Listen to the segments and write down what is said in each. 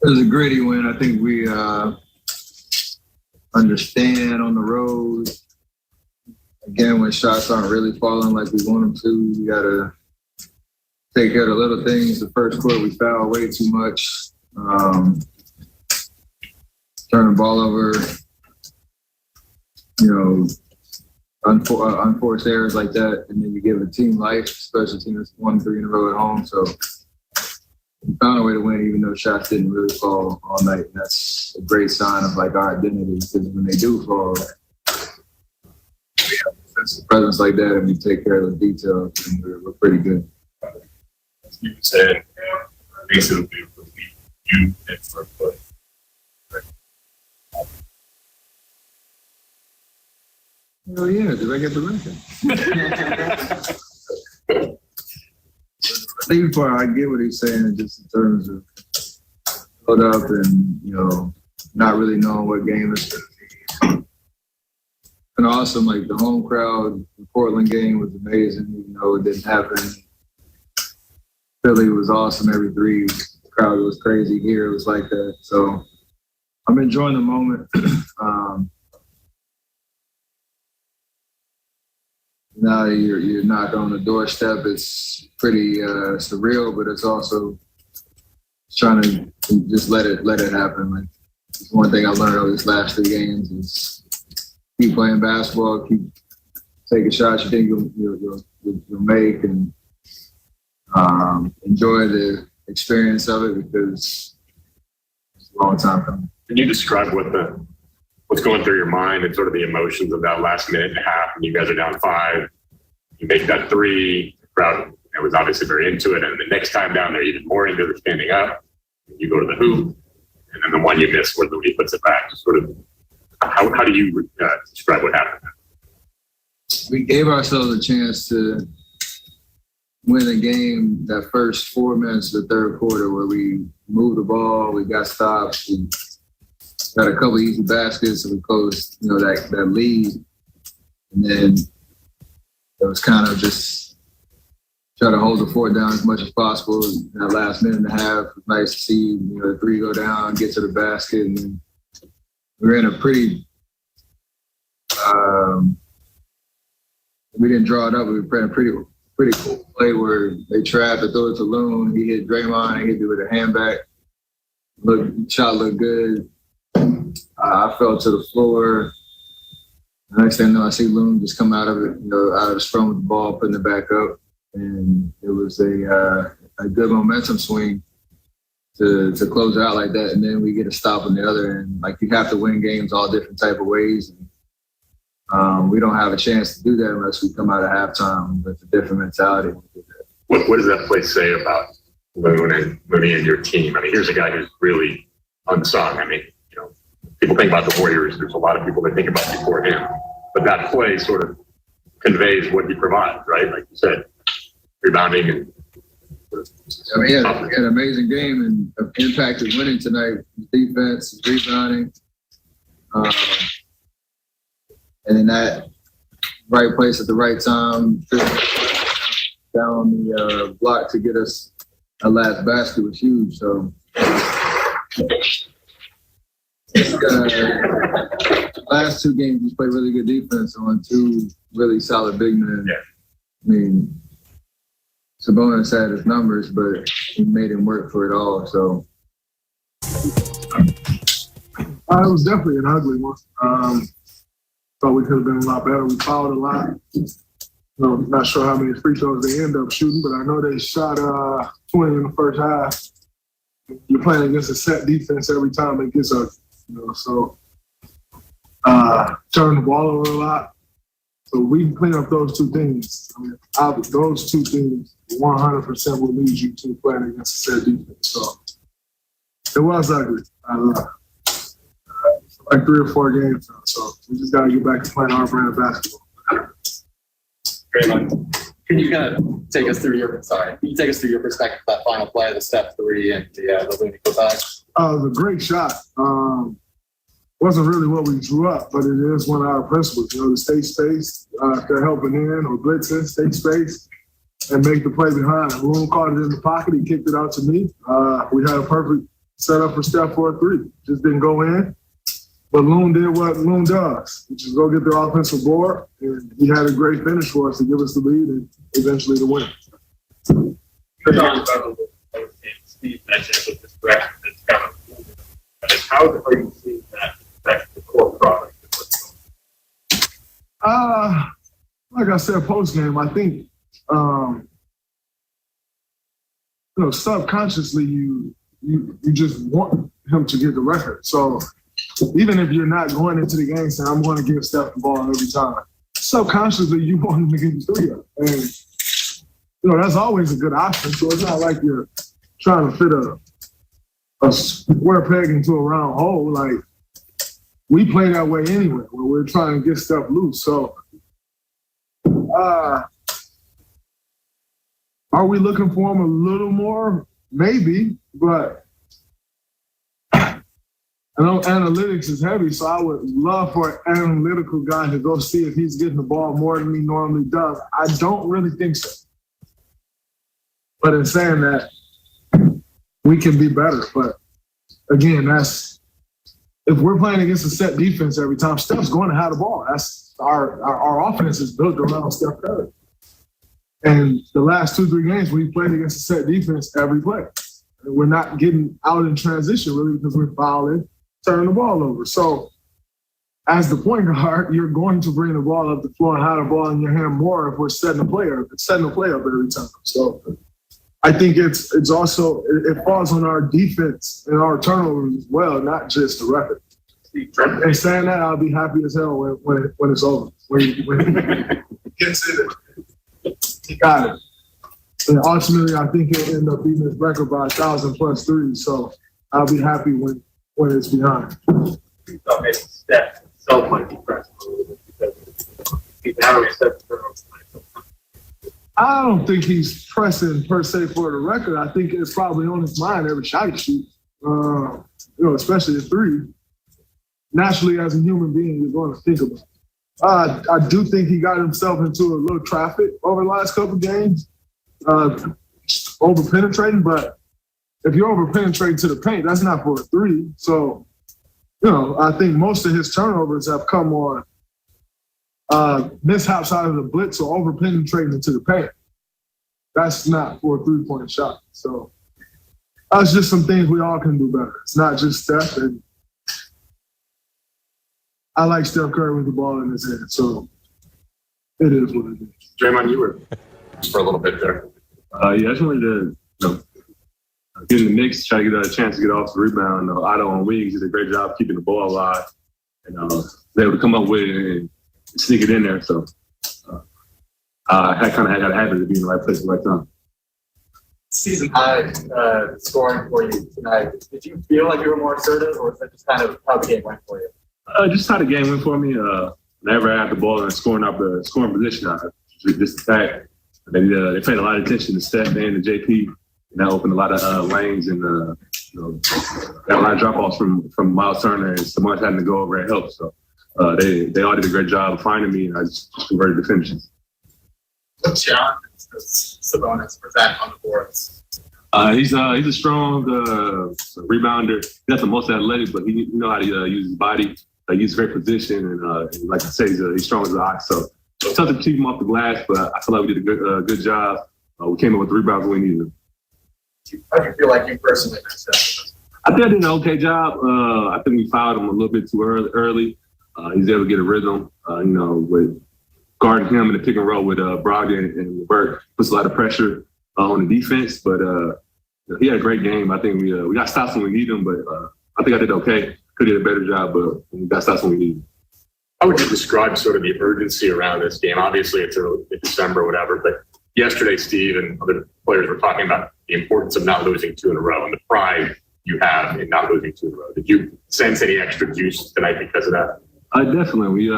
It was a gritty win. I think we understand on the road. Again, when shots aren't really falling like we want them to, we got to take care of the little things. The first quarter, we fouled way too much. Turn the ball over, unforced errors like that. And then you give a team life, especially a team that's won 3 in a row at home. So we found a way to win, even though shots didn't really fall all night. And that's a great sign of like our identity, because when they do fall, we have a defensive presence like that, and we take care of the details, and we're pretty good. You said basically you and for play. Oh yeah, did I get the record? I think I get what he's saying, just in terms of hold up and not really knowing what game it's going to be. And also, like the home crowd, the Portland game was amazing, even though it didn't happen. Philly was awesome every 3. The crowd was crazy. Here it was like that. So I'm enjoying the moment. Now you're knocking on the doorstep. It's pretty surreal, but it's also trying to just let it happen. Like one thing I learned over these last 3 games is keep playing basketball, keep taking shots you think you'll make, and enjoy the experience of it, because it's a long time coming. Can you describe what's going through your mind and sort of the emotions of that last minute and a half when you guys are down 5? You make that 3, the crowd was obviously very into it, and the next time down they're even more into it, standing up. You go to the hoop, and then the one you miss where he puts it back. Sort of, how do you describe what happened? We gave ourselves a chance to win a game that first 4 minutes of the third quarter, where we moved the ball, we got stops, we got a couple easy baskets, and we closed that lead. And then it was kind of just try to hold the fort down as much as possible. In that last minute and a half, it was nice to see the 3 go down, get to the basket, and then we were in a pretty. We didn't draw it up. We were playing a pretty cool play where they tried to throw it to Loon. He hit Draymond and hit it with a handback. Shot looked good. I fell to the floor. The next thing I know, I see Loon just come out of it, out of the scrum with the ball, putting it back up. And it was a good momentum swing to close it out like that. And then we get a stop on the other end. Like, you have to win games all different type of ways. And, we don't have a chance to do that unless we come out of halftime with a different mentality. What does that play say about Loon and your team? I mean, here's a guy who's really unsung. I mean, people think about the Warriors. There's a lot of people that think about before him. But that play sort of conveys what he provides, right? Like you said, rebounding and. I mean, he had an amazing game and impacted winning tonight. Defense, rebounding, and in that right place at the right time, down the block to get us a last basket was huge. So last 2 games, we played really good defense on 2 really solid big men. Yeah. I mean, Sabonis had his numbers, but he made him work for it all. So it was definitely an ugly one. Thought we could have been a lot better. We fouled a lot. Not sure how many free throws they end up shooting, but I know they shot 20 in the first half. You're playing against a set defense every time it gets up, so turn the ball over a lot. So we can clean up those 2 things. I mean, those 2 things 100% will lead you to playing against a set defense. So it was ugly. Like 3 or 4 games now, so we just got to get back to playing our brand of basketball. Can you kind of take us through your perspective of that final play, the step 3 and the Looney go back? It was a great shot. Wasn't really what we drew up, but it is one of our principles. To stay space, if they're helping in or blitzing, stay space and make the play behind. Loon caught it in the pocket. He kicked it out to me. We had a perfect set up for Steph for a three. Just didn't go in. But Loon did what Loon does, which is go get the offensive board. And he had a great finish for us to give us the lead and eventually the win. Steve mentioned with this direction that's kind of how are you seeing that affect the core product? Like I said, post game, I think subconsciously you just want him to get the record. So even if you're not going into the game saying I'm going to give Steph the ball every time, subconsciously you want him to get the three up. And that's always a good option. So it's not like you're trying to fit a square peg into a round hole. Like we play that way anyway, where we're trying to get stuff loose. So are we looking for him a little more? Maybe, but I know analytics is heavy, so I would love for an analytical guy to go see if he's getting the ball more than he normally does. I don't really think so. But in saying that, we can be better. But again, that's if we're playing against a set defense every time, Steph's going to have the ball. That's our offense is built around Steph Curry. And the last 2-3 games, we played against a set defense every play. And we're not getting out in transition really because we're fouling, turning the ball over. So as the point guard, you're going to bring the ball up the floor and have the ball in your hand more if we're setting the play up every time. So I think it's also it falls on our defense and our turnovers as well, not just the record. And saying that, I'll be happy as hell when it's over. When he gets in it, he got it. And ultimately, I think he'll end up beating his record by 1,000+ threes. So I'll be happy when it's behind. You thought maybe Steph so might be pressing a little bit because he's now Steph Curry. I don't think he's pressing per se for the record. I think it's probably on his mind every shot he shoots, especially a three. Naturally, as a human being, you're going to think about it. I do think he got himself into a little traffic over the last couple of games, over-penetrating. But if you're over-penetrating to the paint, that's not for a three. So, I think most of his turnovers have come on mishaps out of the blitz or over-penetrating into the paint. That's not for a three-point shot. So that's just some things we all can do better. It's not just Steph. And I like Steph Curry with the ball in his hand. So it is what it is. Draymond, you were for a little bit there. I just wanted to get in the mix, try to get a chance to get off the rebound. Otto on wings did a great job keeping the ball alive. And they able to come up with it and sneak it in there. So I kind of had a habit of being in the right place at the right time. Season high scoring for you tonight. Did you feel like you were more assertive, or was that just kind of how the game went for you? Just how the game went for me. Whenever I had the ball and scoring position, I just attack. They paid a lot of attention to Steph and to JP, and that opened a lot of lanes and got a lot of drop-offs from Miles Turner and Samar's having to go over and help. So they all did a great job of finding me, and I just converted the finishes. What challenge does Sabonis present on the boards? He's a strong rebounder. He's not the most athletic, but he knows how to use his body. He uses great position, and like I say, he's strong as an ox. So it's tough to keep him off the glass, but I feel like we did a good job. We came up with 3 rebounds when we needed them. How do you feel like you personally messed up? I think I did an okay job. I think we fouled him a little bit too early. He's able to get a rhythm, with guarding him in the pick and roll with Brogdon and LeVert. Puts a lot of pressure on the defense, but he had a great game. I think we got stops when we need them, but I think I did okay. Could have did a better job, but we got stops when we need them. How would you describe sort of the urgency around this game? Obviously, it's early December or whatever, but yesterday, Steve and other players were talking about the importance of not losing 2 in a row and the pride you have in not losing 2 in a row. Did you sense any extra juice tonight because of that? Definitely. We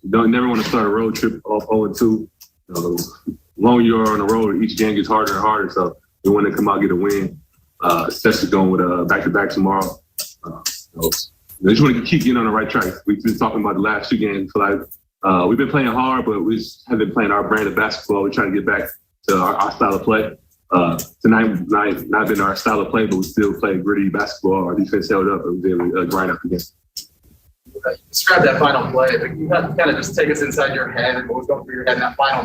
never want to start a road trip off 0-2. The longer you're on the road, each game gets harder and harder. So we want to come out and get a win, especially going with back-to-back tomorrow. I just want to keep getting on the right track. We've been talking about the last 2 games. So we've been playing hard, but we just haven't been playing our brand of basketball. We're trying to get back to our style of play. Tonight not been our style of play, but we still played gritty basketball. Our defense held up and we was able to grind up again. Describe that final play, but you have to kind of just take us inside your head and what was going through your head in that final